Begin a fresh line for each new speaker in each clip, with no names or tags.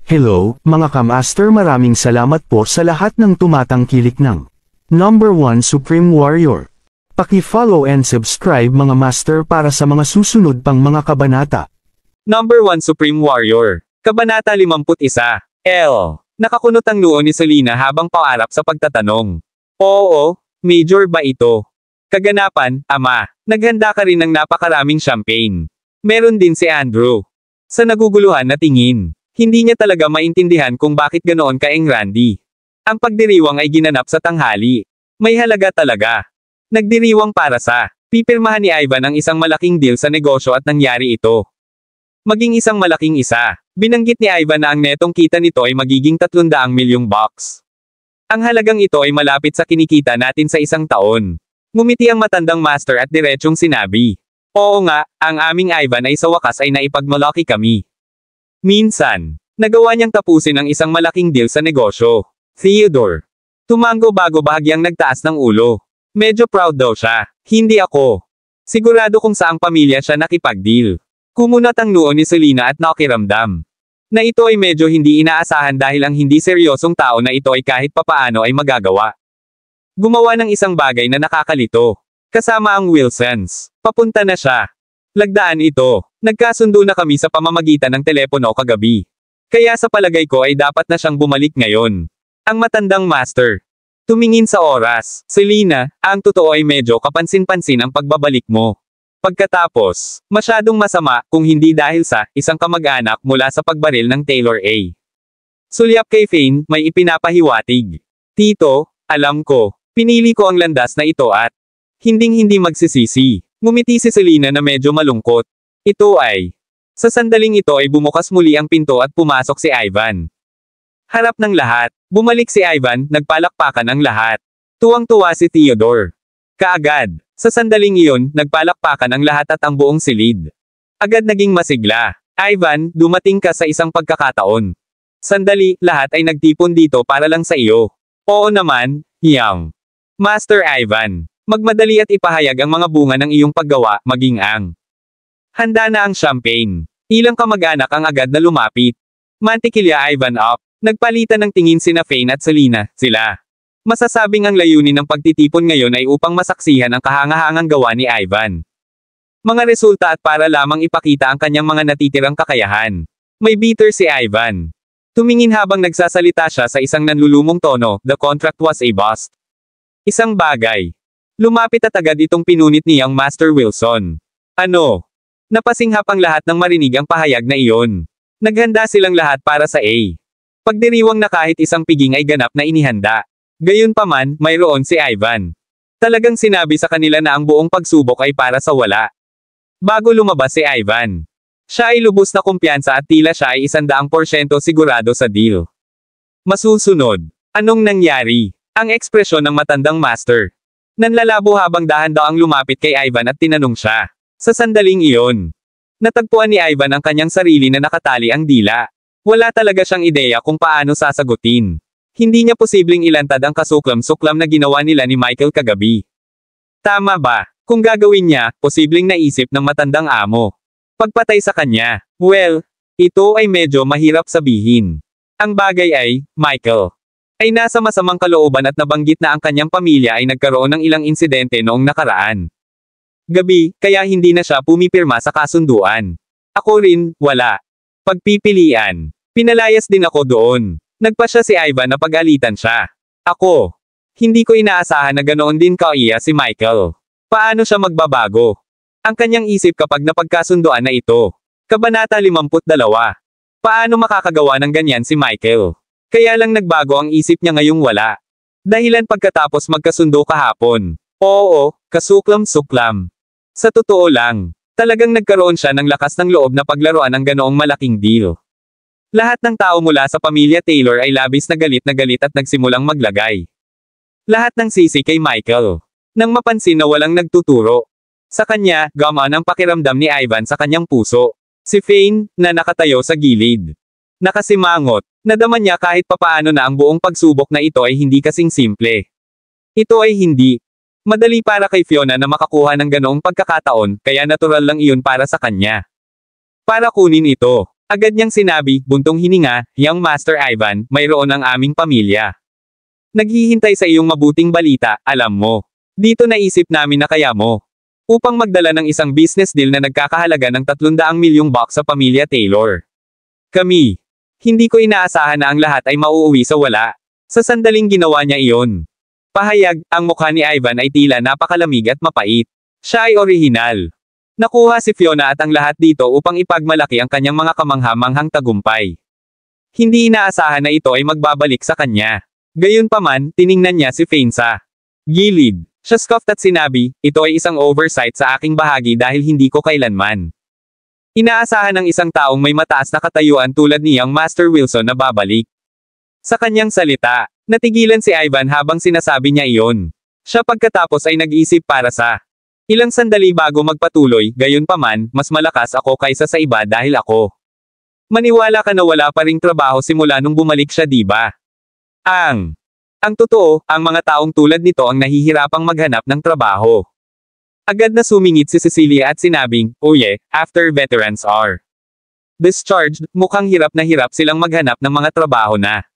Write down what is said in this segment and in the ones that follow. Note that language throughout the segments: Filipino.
Hello, mga kamaster, maraming salamat po sa lahat ng tumatangkilik ng Number 1 Supreme Warrior. Paki-follow and subscribe mga master para sa mga susunod pang mga kabanata.
Number 1 Supreme Warrior. Kabanata 51. L. Nakakunot ang noo ni Selena habang paarap sa pagtatanong. Oo, major ba ito? Kaganapan, ama. Naghanda ka rin ng napakaraming champagne. Meron din si Andrew. Sa naguguluhan na tingin, hindi niya talaga maintindihan kung bakit ganoon kaeng Randy. Ang pagdiriwang ay ginanap sa tanghali. May halaga talaga. Nagdiriwang para sa pipirmahan ni Ivan ang isang malaking deal sa negosyo at nangyari ito. Maging isang malaking isa. Binanggit ni Ivan na ang netong kita nito ay magiging 300 milyong bucks. Ang halagang ito ay malapit sa kinikita natin sa isang taon. Ngumiti ang matandang master at diretsong sinabi. Oo nga, ang aming Ivan ay sa wakas ay naipagmalaki kami. Minsan, nagawa niyang tapusin ang isang malaking deal sa negosyo. Theodore. Tumango bago bahagyang nagtaas ng ulo. Medyo proud daw siya. Hindi ako. Sigurado kung saang pamilya siya nakipag-deal. Kumunat ang noo ni Selena at nakiramdam na ito ay medyo hindi inaasahan dahil ang hindi seryosong tao na ito ay kahit papaano ay magagawa. Gumawa ng isang bagay na nakakalito. Kasama ang Wilsons. Papunta na siya. Lagdaan ito. Nagkasundo na kami sa pamamagitan ng telepono kagabi. Kaya sa palagay ko ay dapat na siyang bumalik ngayon. Ang matandang master. Tumingin sa oras. Selena, ang totoo ay medyo kapansin-pansin ang pagbabalik mo. Pagkatapos, masyadong masama kung hindi dahil sa isang kamag-anak mula sa pagbaril ng Taylor A. Sulyap kay Fane, may ipinapahiwatig. Tito, alam ko, pinili ko ang landas na ito at hinding-hindi magsisisi. Ngumiti si Selena na medyo malungkot. Ito ay. Sa sandaling ito ay bumukas muli ang pinto at pumasok si Ivan. Harap ng lahat. Bumalik si Ivan, nagpalakpakan ang lahat. Tuwang-tuwa si Theodore. Kaagad. Sa sandaling iyon, nagpalakpakan ang lahat at ang buong silid. Agad naging masigla. Ivan, dumating ka sa isang pagkakataon. Sandali, lahat ay nagtipon dito para lang sa iyo. Oo naman, Yang. Master Ivan. Magmadali at ipahayag ang mga bunga ng iyong paggawa, maging ang. Handa na ang champagne. Ilang kamag-anak ang agad na lumapit. Mantikilya Ivan up. Nagpalitan ng tingin sina Fane at Selena, sila. Masasabing ang layunin ng pagtitipon ngayon ay upang masaksihan ang kahangahangang gawa ni Ivan. Mga resulta at para lamang ipakita ang kanyang mga natitirang kakayahan. May bitter si Ivan. Tumingin habang nagsasalita siya sa isang nanlulumong tono, the contract was a bust. Isang bagay. Lumapit at agad itong pinunit niyang Master Wilson. Ano? Napasinghap ang lahat nang marinig ang pahayag na iyon. Naghanda silang lahat para sa A. Pagdiriwang na kahit isang piging ay ganap na inihanda. Gayunpaman, mayroon si Ivan. Talagang sinabi sa kanila na ang buong pagsubok ay para sa wala. Bago lumabas si Ivan. Siya ay lubos na kumpiyansa at tila siya ay 100% sigurado sa deal. Masusunod. Anong nangyari? Ang ekspresyon ng matandang master. Nanlalabo habang dahan-daang lumapit kay Ivan at tinanong siya. Sa sandaling iyon. Natagpuan ni Ivan ang kanyang sarili na nakatali ang dila. Wala talaga siyang ideya kung paano sasagutin. Hindi niya posibleng ilantad ang kasuklam-suklam na ginawa nila ni Michael kagabi. Tama ba? Kung gagawin niya, posibleng naisip ng matandang amo. Pagpatay sa kanya. Well, ito ay medyo mahirap sabihin. Ang bagay ay, Michael ay nasa masamang kalooban at nabanggit na ang kanyang pamilya ay nagkaroon ng ilang insidente noong nakaraan. Gabi, kaya hindi na siya pumipirma sa kasunduan. Ako rin, wala. Pagpipilian. Pinalayas din ako doon. Nagpa siya si Ivan na pag-alitan siya. Ako. Hindi ko inaasahan na ganoon din kaiya si Michael. Paano siya magbabago? Ang kanyang isip kapag napagkasunduan na ito. Kabanata 52. Paano makakagawa ng ganyan si Michael? Kaya lang nagbago ang isip niya ngayong wala. Dahilan pagkatapos magkasundo kahapon. Oo, kasuklam-suklam. Sa totoo lang, talagang nagkaroon siya ng lakas ng loob na paglaruan ng ganoong malaking deal. Lahat ng tao mula sa pamilya Taylor ay labis na galit at nagsimulang maglagay. Lahat ng sisi kay Michael. Nang mapansin na walang nagtuturo. Sa kanya, gamaan ang pakiramdam ni Ivan sa kanyang puso. Si Fane, na nakatayo sa gilid. Nakasimangot. Nadama niya kahit papaano na ang buong pagsubok na ito ay hindi kasing simple. Ito ay hindi madali para kay Fiona na makakuha ng ganoong pagkakataon, kaya natural lang iyon para sa kanya. Para kunin ito. Agad niyang sinabi, buntong hininga, "Young Master Ivan, mayroon ang aming pamilya. Naghihintay sa iyong mabuting balita, alam mo. Dito naisip namin na kaya mo. Upang magdala ng isang business deal na nagkakahalaga ng 300 milyong bucks sa pamilya Taylor. Kami. Hindi ko inaasahan na ang lahat ay mauuwi sa wala. Sa sandaling ginawa niya iyon. Pahayag, ang mukha ni Ivan ay tila napakalamig at mapait. Siya ay orihinal. Nakuha si Fiona at ang lahat dito upang ipagmalaki ang kanyang mga kamangha-manghang tagumpay. Hindi inaasahan na ito ay magbabalik sa kanya. Gayunpaman, tiningnan niya si Fane sa gilid. Siya scoffed at sinabi, ito ay isang oversight sa aking bahagi dahil hindi ko kailanman. Inaasahan ng isang taong may mataas na katayuan tulad niyang Master Wilson na babalik. Sa kanyang salita, natigilan si Ivan habang sinasabi niya iyon. Siya pagkatapos ay nag-isip para sa ilang sandali bago magpatuloy, gayunpaman, mas malakas ako kaysa sa iba dahil ako. Maniwala ka na wala pa ring trabaho simula nung bumalik siya, diba? Ang totoo, ang mga taong tulad nito ang nahihirapang maghanap ng trabaho. Agad na sumingit si Cecilia at sinabing, oh yeah, after veterans are discharged, mukhang hirap na hirap silang maghanap ng mga trabaho na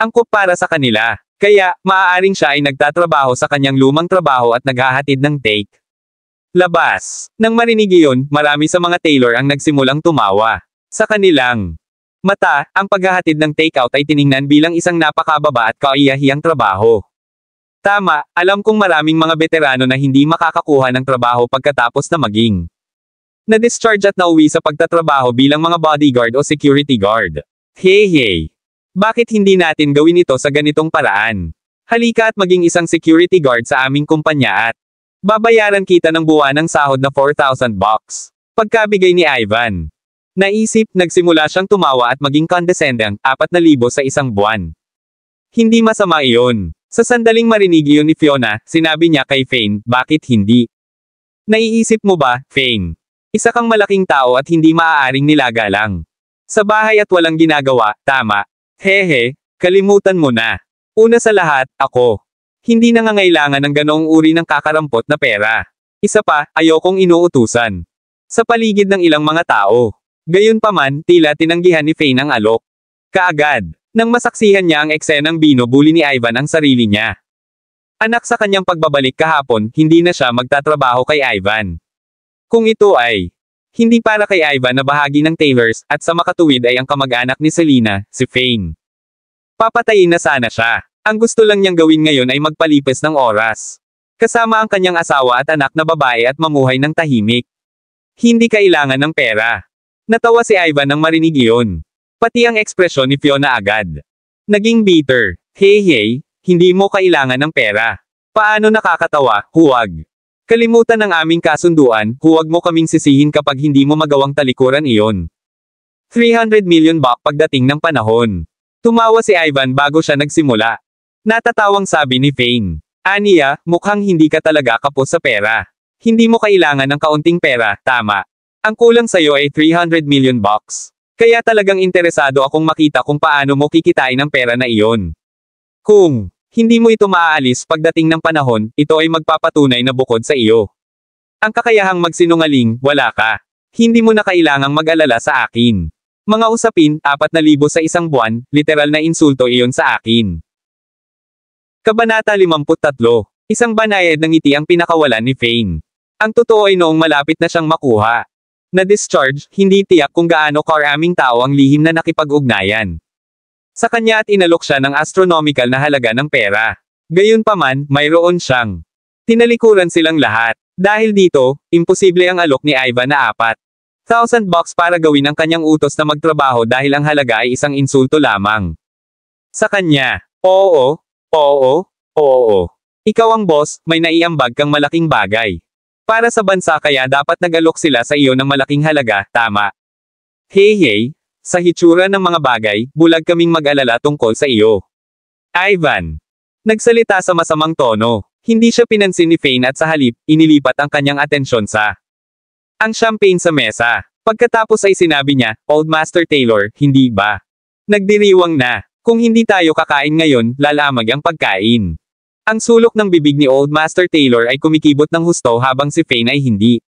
angkop para sa kanila. Kaya, maaaring siya ay nagtatrabaho sa kanyang lumang trabaho at naghahatid ng take. Labas. Nang marinig iyon, marami sa mga Taylor ang nagsimulang tumawa. Sa kanilang mata, ang paghahatid ng takeout ay tiningnan bilang isang napakababa at kaiyahiyang trabaho. Tama, alam kong maraming mga veterano na hindi makakakuha ng trabaho pagkatapos na maging na-discharge at nauwi sa pagtatrabaho bilang mga bodyguard o security guard. Hey. Bakit hindi natin gawin ito sa ganitong paraan? Halika at maging isang security guard sa aming kumpanya at babayaran kita ng buwanang sahod na 4,000 bucks. Pagkabigay ni Ivan. Naisip, nagsimula siyang tumawa at maging condescending, 4,000 sa isang buwan. Hindi masama iyon. Sa sandaling marinig iyon ni Fiona, sinabi niya kay Fane, bakit hindi? Naiisip mo ba, Fane? Isa kang malaking tao at hindi maaaring nilagalang. Sa bahay at walang ginagawa, tama. Hehe, kalimutan mo na. Una sa lahat, ako. Hindi nangangailangan ng ganoong uri ng kakarampot na pera. Isa pa, ayokong inuutusan. Sa paligid ng ilang mga tao. Gayunpaman, tila tinanggihan ni Fane ang alok. Kaagad, nang masaksihan niya ang eksenang binubuli ni Ivan ang sarili niya. Anak sa kanyang pagbabalik kahapon, hindi na siya magtatrabaho kay Ivan. Kung ito ay hindi para kay Ivan na bahagi ng Taylors, at sa makatuwid ay ang kamag-anak ni Selena, si Fane. Papatayin na sana siya. Ang gusto lang niyang gawin ngayon ay magpalipas ng oras. Kasama ang kanyang asawa at anak na babae at mamuhay ng tahimik. Hindi kailangan ng pera. Natawa si Ivan nang marinig iyon. Pati ang ekspresyon ni Fiona agad. Naging bitter. Hey, hindi mo kailangan ng pera. Paano nakakatawa, huwag. Kalimutan ang aming kasunduan, huwag mo kaming sisihin kapag hindi mo magawang talikuran iyon. 300 million bucks pagdating ng panahon. Tumawa si Ivan bago siya nagsimula. Natatawang sabi ni Fane. Aniya, mukhang hindi ka talaga kapos sa pera. Hindi mo kailangan ng kaunting pera, tama. Ang kulang sa'yo ay 300 million bucks. Kaya talagang interesado akong makita kung paano mo kikitain ang pera na iyon. Kung hindi mo ito maaalis pagdating ng panahon, ito ay magpapatunay na bukod sa iyo. Ang kakayahang magsinungaling, wala ka. Hindi mo na kailangang mag-alala sa akin. Mga usapin, 4,000 sa isang buwan, literal na insulto iyon sa akin. Kabanata 53. Isang banayad ng ngiti ang pinakawalan ni Fane. Ang totoo ay noong malapit na siyang makuha. Na-discharge, hindi tiyak kung gaano karaming tao ang lihim na nakipag-ugnayan sa kanya at inalok siya ng astronomical na halaga ng pera. Gayunpaman, mayroon siyang tinalikuran silang lahat. Dahil dito, imposible ang alok ni Ivan na 4,000 bucks para gawin ang kanyang utos na magtrabaho dahil ang halaga ay isang insulto lamang. Sa kanya, oo. Ikaw ang boss, may naiambag kang malaking bagay. Para sa bansa kaya dapat nag-alok sila sa iyo ng malaking halaga, tama. Hey, sa hitsura ng mga bagay, bulag kaming mag-alala tungkol sa iyo. Ivan. Nagsalita sa masamang tono. Hindi siya pinansin ni Fane at sa halip, inilipat ang kanyang atensyon sa ang champagne sa mesa. Pagkatapos ay sinabi niya, Old Master Taylor, hindi ba? Nagdiriwang na. Kung hindi tayo kakain ngayon, lalamag ang pagkain. Ang sulok ng bibig ni Old Master Taylor ay kumikibot ng husto habang si Fane ay hindi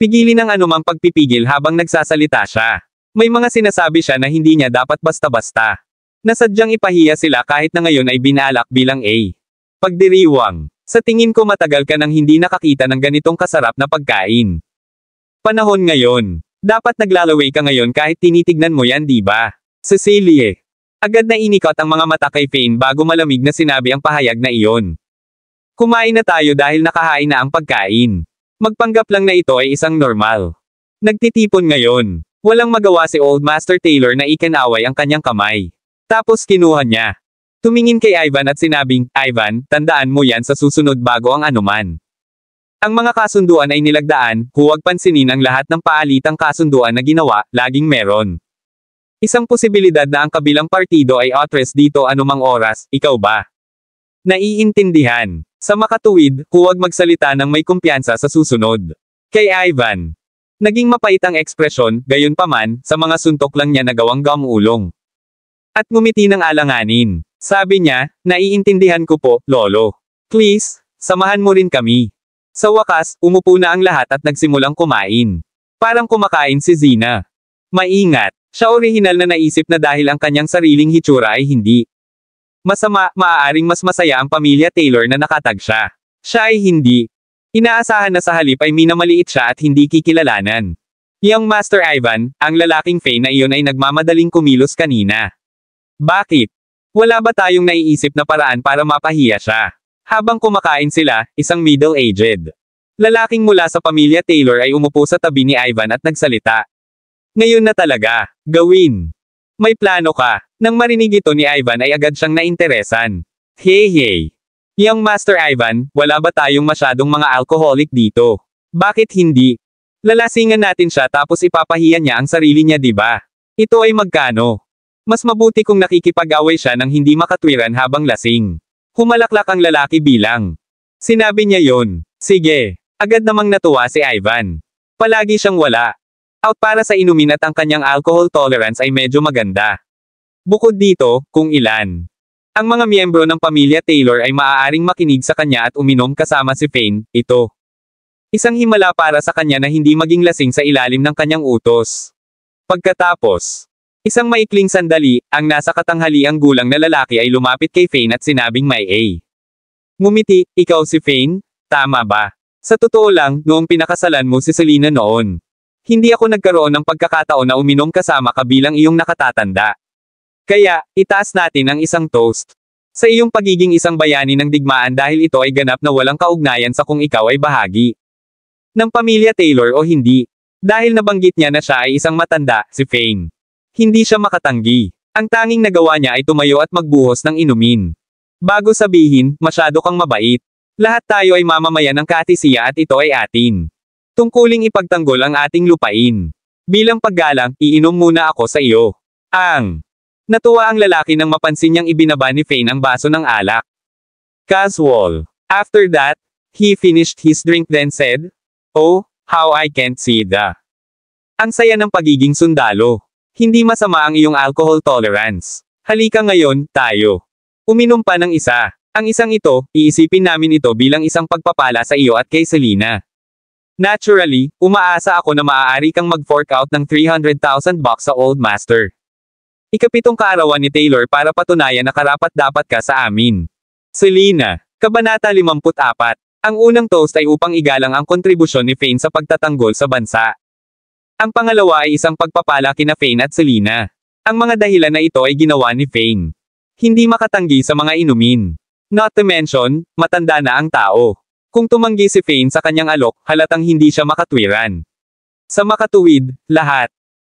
pigilin ang anumang pagpipigil habang nagsasalita siya. May mga sinasabi siya na hindi niya dapat basta-basta. Nasadyang ipahiya sila kahit na ngayon ay binalak bilang A. Pagdiriwang. Sa tingin ko matagal ka nang hindi nakakita ng ganitong kasarap na pagkain. Panahon ngayon. Dapat naglalaway ka ngayon kahit tinitignan mo yan, di ba? Cecilie. Agad na inikot ang mga mata kay Fane bago malamig na sinabi ang pahayag na iyon. Kumain na tayo dahil nakahain na ang pagkain. Magpanggap lang na ito ay isang normal. Nagtitipon ngayon. Walang magawa si Old Master Taylor na ikinaway ang kanyang kamay. Tapos kinuha niya. Tumingin kay Ivan at sinabing, Ivan, tandaan mo yan sa susunod bago ang anuman. Ang mga kasunduan ay nilagdaan, huwag pansinin ang lahat ng paalitang kasunduan na ginawa, laging meron. Isang posibilidad na ang kabilang partido ay atres dito anumang oras, ikaw ba? Naiintindihan. Sa makatuwid, huwag magsalita ng may kumpiyansa sa susunod. Kay Ivan. Naging mapait ang ekspresyon, gayunpaman, sa mga suntok lang niya nagawang gamulong. At ngumiti ng alanganin. Sabi niya, naiintindihan ko po, Lolo. Please, samahan mo rin kami. Sa wakas, umupo na ang lahat at nagsimulang kumain. Parang kumakain si Zina. Maingat. Siya orihinal na naisip na dahil ang kanyang sariling hitsura ay hindi masama, maaaring mas masaya ang pamilya Taylor na nakatag siya. Siya ay hindi. Inaasahan na sa halip ay minamaliit siya at hindi kikilalanan. Young Master Ivan, ang lalaking Fane na iyon ay nagmamadaling kumilos kanina. Bakit? Wala ba tayong naiisip na paraan para mapahiya siya? Habang kumakain sila, isang middle-aged lalaking mula sa pamilya Taylor ay umupo sa tabi ni Ivan at nagsalita. Ngayon na talaga, gawin. May plano ka. Nang marinig ito ni Ivan ay agad siyang nainteresan. Hey. Young Master Ivan, wala ba tayong masyadong mga alcoholic dito? Bakit hindi? Lalasingan natin siya tapos ipapahiya niya ang sarili niya, di ba? Ito ay magkano? Mas mabuti kung nakikipag-away siya nang hindi makatwiran habang lasing. Humalaklak ang lalaki bilang. Sinabi niya yon. Sige. Agad namang natuwa si Ivan. Palagi siyang wala. Out para sa inumin at ang kanyang alcohol tolerance ay medyo maganda. Bukod dito, kung ilan. Ang mga miyembro ng pamilya Taylor ay maaaring makinig sa kanya at uminom kasama si Fane, ito. Isang himala para sa kanya na hindi maging lasing sa ilalim ng kanyang utos. Pagkatapos. Isang maikling sandali, ang nasa katanghaliang gulang na lalaki ay lumapit kay Fane at sinabing may A. Ngumiti, ikaw si Fane? Tama ba? Sa totoo lang, noong pinakasalan mo si Selena noon. Hindi ako nagkaroon ng pagkakataon na uminom kasama ka bilang iyong nakatatanda. Kaya, itaas natin ang isang toast. Sa iyong pagiging isang bayani ng digmaan dahil ito ay ganap na walang kaugnayan sa kung ikaw ay bahagi ng pamilya Taylor o hindi. Dahil nabanggit niya na siya ay isang matanda, si Fane. Hindi siya makatanggi. Ang tanging nagawa niya ay tumayo at magbuhos ng inumin. Bago sabihin, masyado kang mabait. Lahat tayo ay mamamayan ng kaatisiya at ito ay atin. Tungkuling ipagtanggol ang ating lupain. Bilang paggalang, iinom muna ako sa iyo. Natuwa ang lalaki nang mapansin niyang ibinaba ni Fane ang baso ng alak. Casual. After that, he finished his drink then said, Oh, how I can't see the. Ang saya ng pagiging sundalo. Hindi masama ang iyong alcohol tolerance. Halika ngayon, tayo. Uminom pa ng isa. Ang isang ito, iisipin namin ito bilang isang pagpapala sa iyo at kay Selena. Naturally, umaasa ako na maaari kang mag-fork out ng $300,000 sa Old Master. Ikapitong kaarawan ni Taylor para patunayan na karapat-dapat ka sa amin. Selena. Kabanata 54. Ang unang toast ay upang igalang ang kontribusyon ni Fane sa pagtatanggol sa bansa. Ang pangalawa ay isang pagpapala kina Fane at Selena. Ang mga dahilan na ito ay ginawa ni Fane. Hindi makatanggi sa mga inumin. Not to mention, matanda na ang tao. Kung tumanggi si Fane sa kanyang alok, halatang hindi siya makatwiran. Sa makatuwid, lahat.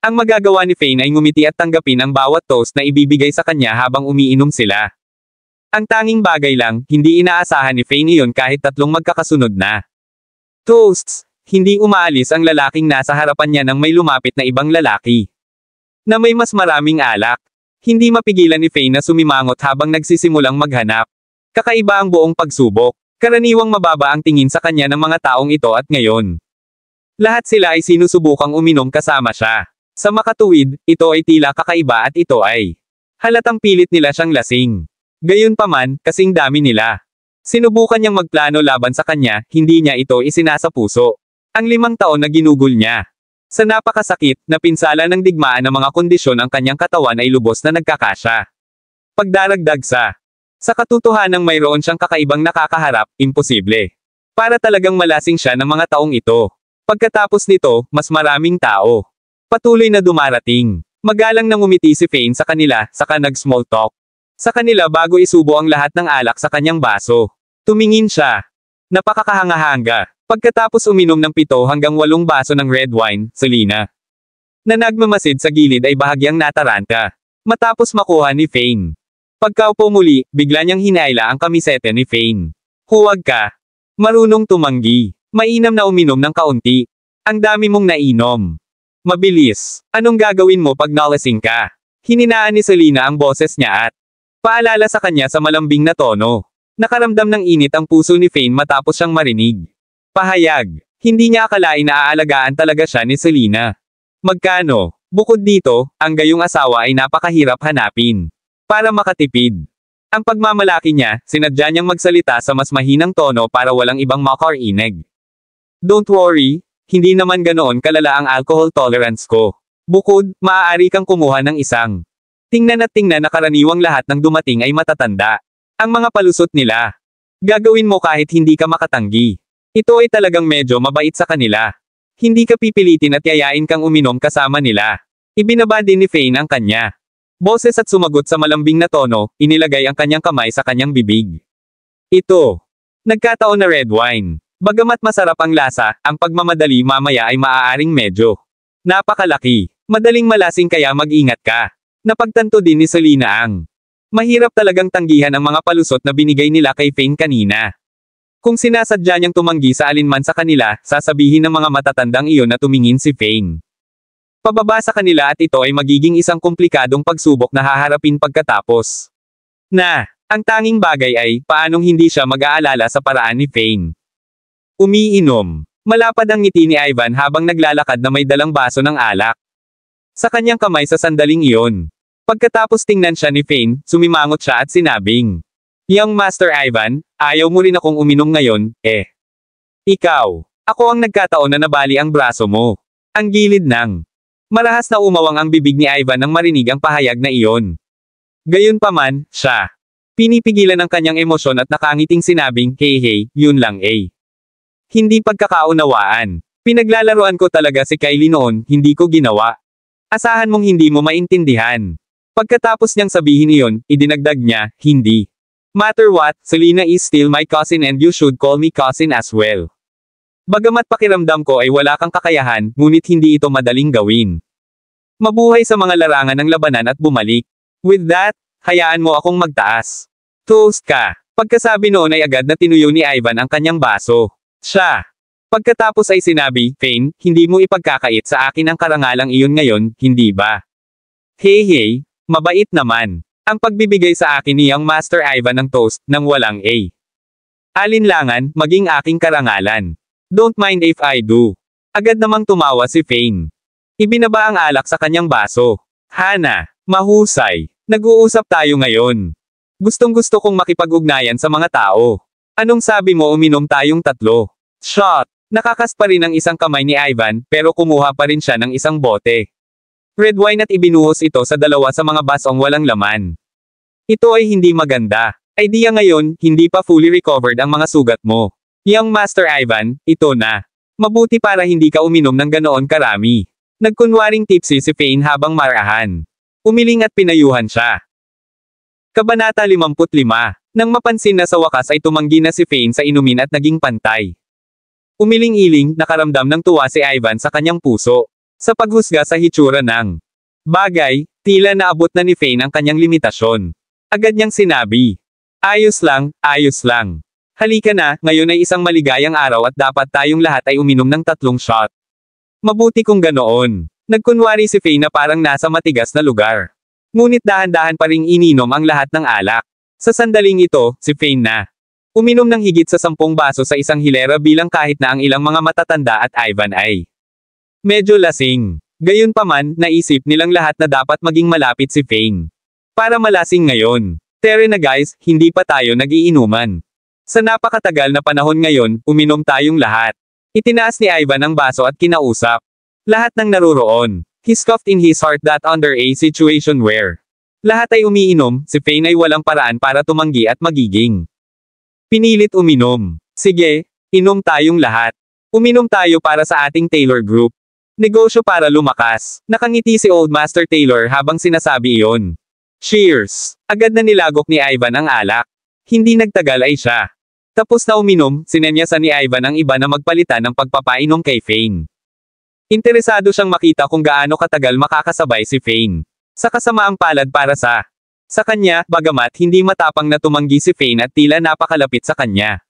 Ang magagawa ni Fane ay ngumiti at tanggapin ang bawat toast na ibibigay sa kanya habang umiinom sila. Ang tanging bagay lang, hindi inaasahan ni Fane iyon kahit tatlong magkakasunod na toasts. Hindi umaalis ang lalaking nasa harapan niya nang may lumapit na ibang lalaki na may mas maraming alak. Hindi mapigilan ni Fane na sumimangot habang nagsisimulang maghanap. Kakaiba ang buong pagsubok. Karaniwang mababa ang tingin sa kanya ng mga taong ito at ngayon. Lahat sila ay sinusubukang uminom kasama siya. Sa makatuwid, ito ay tila kakaiba at ito ay halatang pilit nila siyang lasing. Gayunpaman, kasing dami nila. Sinubukan niyang magplano laban sa kanya, hindi niya ito isinasapuso. Ang 5 taon na ginugol niya. Sa napakasakit na pinsala ng digmaan ng mga kondisyon ang kanyang katawan ay lubos na nagkakasya. Pagdaragdag sa katotohanang mayroon siyang kakaibang nakakaharap, imposible. Para talagang malasing siya ng mga taong ito. Pagkatapos nito, mas maraming tao. Patuloy na dumarating. Magalang nang umiti si Fane sa kanila, saka nag-small talk. Sa kanila bago isubo ang lahat ng alak sa kanyang baso. Tumingin siya. Napakakahanga-hanga. Pagkatapos uminom ng 7 hanggang 8 baso ng red wine, Selena, na nagmamasid sa gilid ay bahagyang nataranta. Matapos makuha ni Fane. Pagkaupo muli, bigla niyang hinaila ang kamisete ni Fane. Huwag ka. Marunong tumanggi. Mainam na uminom ng kaunti. Ang dami mong nainom. Mabilis. Anong gagawin mo pag nalasing ka? Hininaan ni Selena ang boses niya at paalala sa kanya sa malambing na tono. Nakaramdam ng init ang puso ni Fane matapos siyang marinig. Pahayag. Hindi niya akalain na aalagaan talaga siya ni Selena. Magkano? Bukod dito, ang gayong asawa ay napakahirap hanapin. Para makatipid. Ang pagmamalaki niya, sinadya niyang magsalita sa mas mahinang tono para walang ibang makarinig. Don't worry, hindi naman ganoon kalala ang alcohol tolerance ko. Bukod, maaari kang kumuha ng isang. Tingnan at tingnan na karaniwang lahat ng dumating ay matatanda. Ang mga palusot nila. Gagawin mo kahit hindi ka makatanggi. Ito ay talagang medyo mabait sa kanila. Hindi ka pipilitin at yayain kang uminom kasama nila. Ibinaba din ni Fane ang kanya. Boses at sumagot sa malambing na tono, inilagay ang kanyang kamay sa kanyang bibig. Ito. Nagkataon na red wine. Bagamat masarap ang lasa, ang pagmamadali mamaya ay maaaring medyo napakalaki. Madaling malasing kaya mag-ingat ka. Napagtanto din ni Selena ang mahirap talagang tanggihan ang mga palusot na binigay nila kay Fane kanina. Kung sinasadya niyang tumanggi sa alinman sa kanila, sasabihin ng mga matatandang iyon na tumingin si Fane. Pababa sa kanila at ito ay magiging isang komplikadong pagsubok na haharapin pagkatapos. Ang tanging bagay ay, paanong hindi siya mag-aalala sa paraan ni Fane. Umiinom. Malapad ang ngiti ni Ivan habang naglalakad na may dalang baso ng alak. Sa kanyang kamay sa sandaling iyon. Pagkatapos tingnan siya ni Fane, sumimangot siya at sinabing, Young Master Ivan, ayaw mo rin akong uminom ngayon, eh. Ikaw. Ako ang nagkataon na nabali ang braso mo. Ang gilid ng. Marahas na umawang ang bibig ni Ivan nang marinig ang pahayag na iyon. Gayunpaman, siya. Pinipigilan ang kanyang emosyon at nakangiting sinabing, hey, yun lang eh. Hindi pagkakaunawaan. Pinaglalaroan ko talaga si Kylie noon, hindi ko ginawa. Asahan mong hindi mo maintindihan. Pagkatapos niyang sabihin iyon, idinagdag niya, hindi. Matter what, Selena is still my cousin and you should call me cousin as well. Bagamat pakiramdam ko ay wala kang kakayahan, ngunit hindi ito madaling gawin. Mabuhay sa mga larangan ng labanan at bumalik. With that, hayaan mo akong magtaas. Toast ka. Pagkasabi noon ay agad na tinuyo ni Ivan ang kanyang baso. Siya. Pagkatapos ay sinabi, Fane, hindi mo ipagkakait sa akin ang karangalang iyon ngayon, hindi ba? Hey, mabait naman. Ang pagbibigay sa akin ni Young Master Ivan ng toast, nang walang A. Alinlangan, maging aking karangalan. Don't mind if I do. Agad namang tumawa si Fane. Ibinaba ang alak sa kanyang baso. Hana, mahusay. Nag-uusap tayo ngayon. Gustong-gusto kong makipag-ugnayan sa mga tao. Anong sabi mo uminom tayong 3? Shot. Nakakas pa rin ang isang kamay ni Ivan, pero kumuha pa rin siya ng isang bote. Red wine at ibinuhos ito sa 2 sa mga basong walang laman. Ito ay hindi maganda. Idea ngayon, hindi pa fully recovered ang mga sugat mo. Young Master Ivan, ito na. Mabuti para hindi ka uminom ng ganoon karami. Nagkunwaring tipsy si Fane habang marahan. Umiling at pinayuhan siya. Kabanata 55. Nang mapansin na sa wakas ay tumanggi na si Fane sa inumin at naging pantay. Umiling-iling, nakaramdam ng tuwa si Ivan sa kanyang puso. Sa paghusga sa hitsura ng bagay, tila naabot na ni Fane ang kanyang limitasyon. Agad niyang sinabi, ayos lang. Halika na, ngayon ay isang maligayang araw at dapat tayong lahat ay uminom ng 3 shot. Mabuti kung ganoon. Nagkunwari si Fane na parang nasa matigas na lugar. Ngunit dahan-dahan pa ring ininom ang lahat ng alak. Sa sandaling ito, si Fane na uminom ng higit sa 10 baso sa isang hilera bilang kahit na ang ilang mga matatanda at Ivan ay medyo lasing. Gayunpaman, naisip nilang lahat na dapat maging malapit si Fane. Para malasing ngayon. Tere na guys, hindi pa tayo nagiinuman. Sa napakatagal na panahon ngayon, uminom tayong lahat. Itinaas ni Ivan ang baso at kinausap. Lahat ng naroroon. He scoffed in his heart that under a situation where lahat ay umiinom, si Fane ay walang paraan para tumanggi at magiging pinilit uminom. Sige, inom tayong lahat. Uminom tayo para sa ating Taylor Group. Negosyo para lumakas. Nakangiti si Old Master Taylor habang sinasabi iyon. Cheers! Agad na nilagok ni Ivan ang alak. Hindi nagtagal ay siya. Tapos na uminom, sinenyasan ni Ivan ang iba na magpalitan ng pagpapainom kay Fane. Interesado siyang makita kung gaano katagal makakasabay si Fane. Sa kasamaang palad para sa kanya, bagamat hindi matapang na tumanggi si Fane at tila napakalapit sa kanya.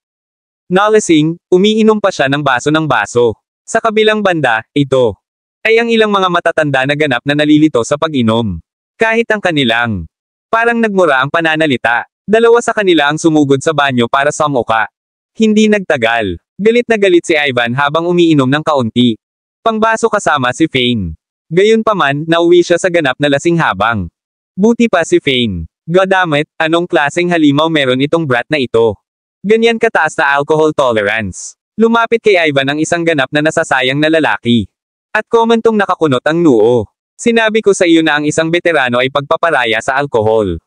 Nalasing, umiinom pa siya ng baso. Sa kabilang banda, ito ay ang ilang mga matatanda na ganap na nalilito sa pag-inom. Kahit ang kanilang parang nagmura ang pananalita. Dalawa sa kanila ang sumugod sa banyo para sa muka. Hindi nagtagal. Galit na galit si Ivan habang umiinom ng kaunti. Pangbaso kasama si Fane. Gayunpaman, nauwi siya sa ganap na lasing habang buti pa si Fane. Goddammit, anong klaseng halimaw meron itong brat na ito? Ganyan kataas na alcohol tolerance. Lumapit kay Ivan ang isang ganap na nasasayang na lalaki. At komantong nakakunot ang noo. Sinabi ko sa iyo na ang isang veterano ay pagpaparaya sa alkohol.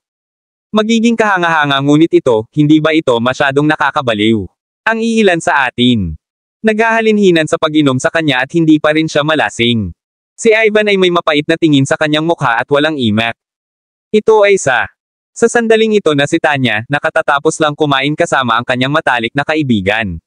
Magiging kahanga-hanga ngunit ito, hindi ba ito masyadong nakakabaliw? Ang iilan sa atin naghahalinhinan sa pag-inom sa kanya at hindi pa rin siya malasing. Si Ivan ay may mapait na tingin sa kanyang mukha at walang imak. Ito ay sa sandaling ito na si Tanya, nakatatapos lang kumain kasama ang kanyang matalik na kaibigan.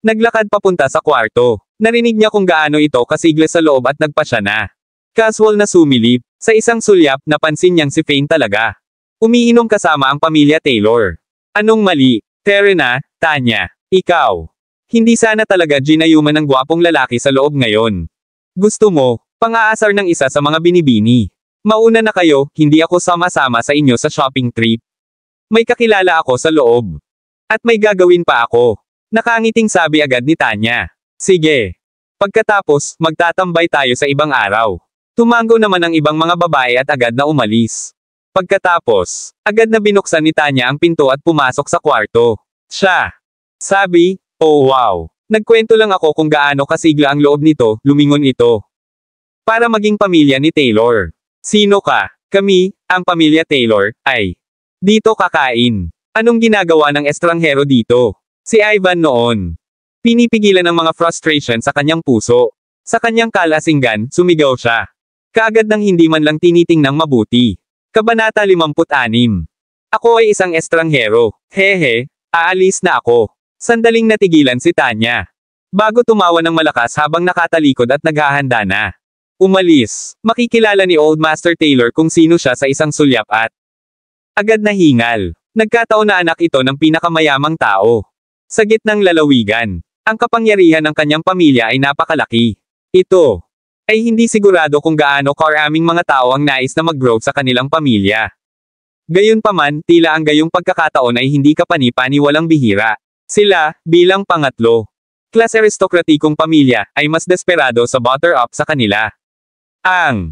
Naglakad papunta sa kwarto. Narinig niya kung gaano ito kasigla sa loob at nagpasya na. Casual na sumilip. Sa isang sulyap, napansin niyang si Fane talaga. Umiinom kasama ang pamilya Taylor. Anong mali? Terena, Tanya, ikaw. Hindi sana talaga ginayuman ng gwapong lalaki sa loob ngayon. Gusto mo, pang-aasar ng isa sa mga binibini. Mauna na kayo, hindi ako sama-sama sa inyo sa shopping trip. May kakilala ako sa loob. At may gagawin pa ako. Nakangiting sabi agad ni Tanya. Sige. Pagkatapos, magtatambay tayo sa ibang araw. Tumango naman ang ibang mga babae at agad na umalis. Pagkatapos, agad na binuksan ni Tanya ang pinto at pumasok sa kwarto. Siya. Sabi, oh wow. Nagkwento lang ako kung gaano kasigla ang loob nito, lumingon ito. Para maging pamilya ni Taylor. Sino ka? Kami, ang pamilya Taylor, ay dito kakain. Anong ginagawa ng estranghero dito? Si Ivan noon. Pinipigilan ang mga frustration sa kanyang puso. Sa kanyang kalasinggan, sumigaw siya. Kaagad nang hindi man lang tinitingnang mabuti. Kabanata 56. Ako ay isang estranghero. Hehe, aalis na ako. Sandaling natigilan si Tanya. Bago tumawa ng malakas habang nakatalikod at naghahanda na. Umalis. Makikilala ni Old Master Taylor kung sino siya sa isang sulyap at agad na hingal. Nagkataon na anak ito ng pinakamayamang tao. Sa gitnang lalawigan, ang kapangyarihan ng kanyang pamilya ay napakalaki. Ito ay hindi sigurado kung gaano karaming mga tao ang nais na mag-grow sa kanilang pamilya. Gayunpaman, tila ang gayong pagkakataon ay hindi kapani-paniwalang bihira. Sila, bilang pangatlo, class aristokratikong pamilya, ay mas desperado sa butter-up sa kanila. Ang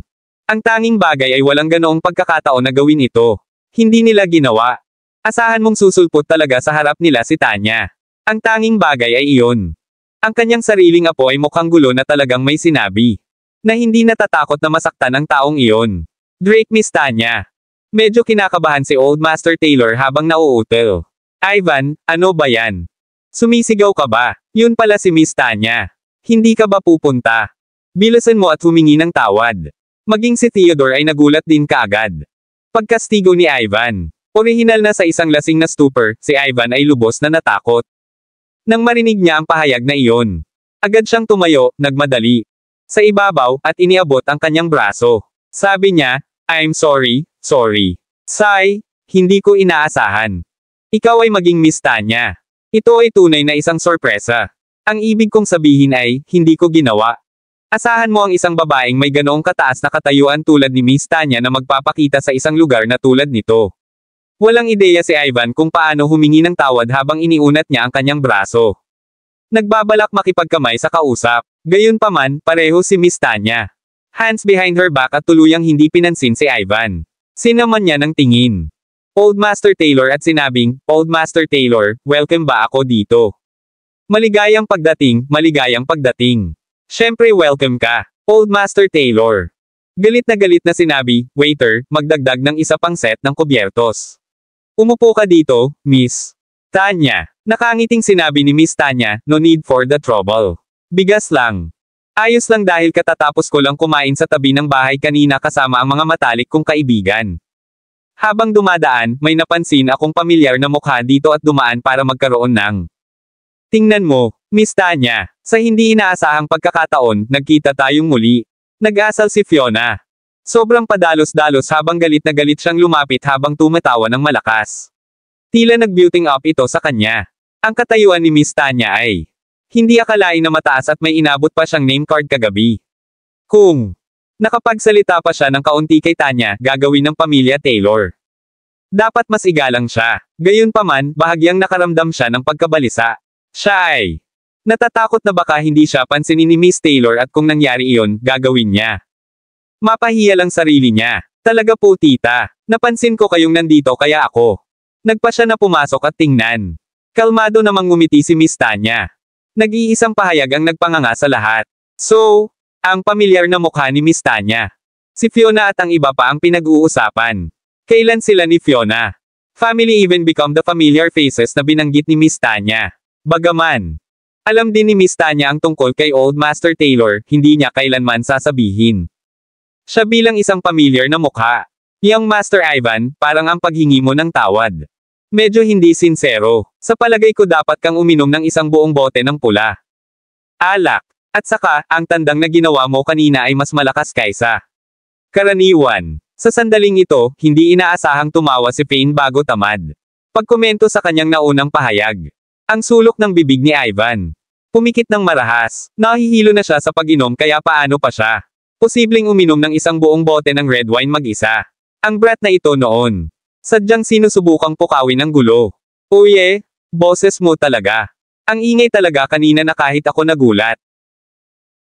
tanging bagay ay walang ganoong pagkakataon na gawin ito. Hindi nila ginawa. Asahan mong susulpot talaga sa harap nila si Tanya. Ang tanging bagay ay iyon. Ang kanyang sariling apo ay mukhang gulo na talagang may sinabi. Na hindi natatakot na masaktan ang taong iyon. Drake Miss Tanya. Medyo kinakabahan si Old Master Taylor habang nauutil. Ivan, ano ba yan? Sumisigaw ka ba? Yun pala si Miss Tanya. Hindi ka ba pupunta? Bilasan mo at humingi ng tawad. Maging si Theodore ay nagulat din kaagad. Pagkastigo ni Ivan. Orihinal na sa isang lasing na stupor, si Ivan ay lubos na natakot. Nang marinig niya ang pahayag na iyon, agad siyang tumayo, nagmadali sa ibabaw, at iniabot ang kanyang braso. Sabi niya, I'm sorry. Say, hindi ko inaasahan. Ikaw ay maging Miss Tanya. Ito ay tunay na isang sorpresa. Ang ibig kong sabihin ay, hindi ko ginawa. Asahan mo ang isang babaeng may ganoong kataas na katayuan tulad ni Miss Tanya na magpapakita sa isang lugar na tulad nito. Walang ideya si Ivan kung paano humingi ng tawad habang iniunat niya ang kanyang braso. Nagbabalak makipagkamay sa kausap. Gayunpaman, pareho si Miss Tanya. Hands behind her back at tuluyang hindi pinansin si Ivan. Sinaman niya ng tingin. Old Master Taylor at sinabing, Old Master Taylor, welcome ba ako dito? Maligayang pagdating. Siyempre welcome ka. Old Master Taylor. Galit na sinabi, waiter, magdagdag ng isa pang set ng kubyertos. Umupo ka dito, Miss Tanya. Nakangiting sinabi ni Miss Tanya, no need for the trouble. Bigas lang. Ayos lang dahil katatapos ko lang kumain sa tabi ng bahay kanina kasama ang mga matalik kong kaibigan. Habang dumadaan, may napansin akong pamilyar na mukha dito at dumaan para magkaroon ng. Tingnan mo, Miss Tanya, sa hindi inaasahang pagkakataon, nagkita tayong muli. Nag-asal si Fiona. Sobrang padalos-dalos habang galit na galit siyang lumapit habang tumatawa ng malakas. Tila nag-building up ito sa kanya. Ang katayuan ni Miss Tanya ay hindi akalain na mataas at may inabot pa siyang name card kagabi. Kung nakapagsalita pa siya ng kaunti kay Tanya, gagawin ng pamilya Taylor. Dapat mas igalang siya. Gayunpaman, bahagyang nakaramdam siya ng pagkabalisa. Siya ay natatakot na baka hindi siya pansinin ni Miss Taylor at kung nangyari iyon, gagawin niya. Mapahiya lang sarili niya. Talaga po tita, napansin ko kayong nandito kaya ako. Nagpa siya na pumasok at tingnan. Kalmado namang ngumiti si Miss Tanya. Nag-iisang pahayag ang nagpanganga sa lahat. So, ang pamilyar na mukha ni Miss Tanya. Si Fiona at ang iba pa ang pinag-uusapan. Kailan sila ni Fiona? Family even become the familiar faces na binanggit ni Miss Tanya. Bagaman alam din ni Miss Tanya ang tungkol kay Old Master Taylor, hindi niya kailanman sasabihin. Siya bilang isang pamilyar na mukha. Young Master Ivan, parang ang paghingi mo ng tawad. Medyo hindi sincero. Sa palagay ko dapat kang uminom ng isang buong bote ng pula. Alak. At saka, ang tandang na ginawa mo kanina ay mas malakas kaysa karaniwan. Sa sandaling ito, hindi inaasahang tumawa si Fane bago tamad. Pagkomento sa kanyang naunang pahayag. Ang sulok ng bibig ni Ivan. Pumikit ng marahas. Nahihilo na siya sa pag-inom kaya paano pa siya. Posibleng uminom ng isang buong bote ng red wine mag-isa. Ang brat na ito noon. Sadyang sinusubukang pukawin ang gulo. Uye, boses mo talaga. Ang ingay talaga kanina na kahit ako nagulat.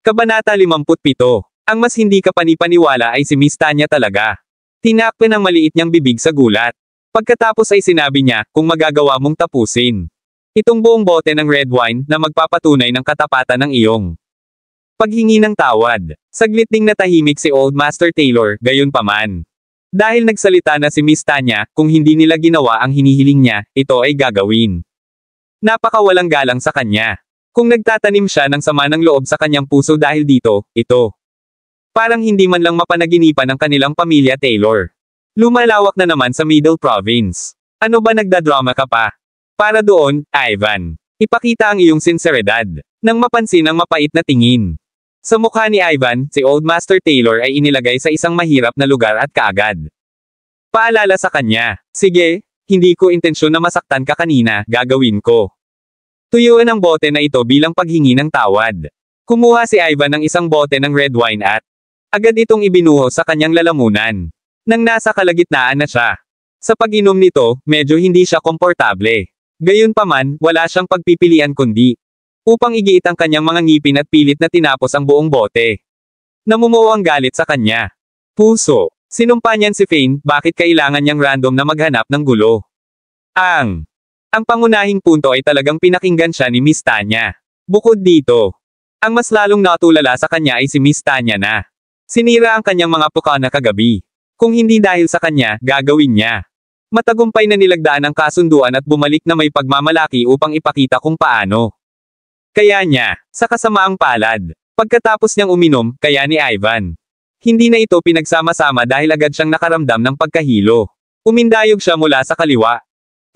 Kabanata 57. Ang mas hindi ka panipaniwala ay si Miss Tanya talaga. Tinakpan ang maliit niyang bibig sa gulat. Pagkatapos ay sinabi niya, kung magagawa mong tapusin itong buong bote ng red wine na magpapatunay ng katapatan ng iyong paghingi ng tawad. Saglit ding natahimik si Old Master Taylor, gayunpaman. Dahil nagsalita na si Miss Tanya, kung hindi nila ginawa ang hinihiling niya, ito ay gagawin. Napakawalang galang sa kanya. Kung nagtatanim siya ng sama ng loob sa kanyang puso dahil dito, ito. Parang hindi man lang mapanaginipan ng kanilang pamilya Taylor. Lumalawak na naman sa Middle Province. Ano ba nagdadrama ka pa? Para doon, Ivan. Ipakita ang iyong sinseridad. Nang mapansin ang mapait na tingin. Sa mukha ni Ivan, si Old Master Taylor ay inilagay sa isang mahirap na lugar at kaagad. Paalala sa kanya, sige, hindi ko intensyon na masaktan ka kanina, gagawin ko. Tuyuan ang bote na ito bilang paghingi ng tawad. Kumuha si Ivan ng isang bote ng red wine at agad itong ibinuho sa kanyang lalamunan. Nang nasa kalagitnaan na siya. Sa pag-inom nito, medyo hindi siya komportable. Gayunpaman, wala siyang pagpipilian kundi upang igiit ang kanyang mga ngipin at pilit na tinapos ang buong bote. Namumuo ang galit sa kanya. Puso. Sinumpa niyan si Fane, bakit kailangan niyang random na maghanap ng gulo. Ang pangunahing punto ay talagang pinakinggan siya ni Miss Tanya. Bukod dito, ang mas lalong natulala sa kanya ay si Miss Tanya na sinira ang kanyang mga pukana kagabi. Kung hindi dahil sa kanya, gagawin niya. Matagumpay na nilagdaan ang kasunduan at bumalik na may pagmamalaki upang ipakita kung paano. Kaya niya, sa kasamaang palad, pagkatapos niyang uminom, kaya ni Ivan. Hindi na ito pinagsama-sama dahil agad siyang nakaramdam ng pagkahilo. Umindayog siya mula sa kaliwa.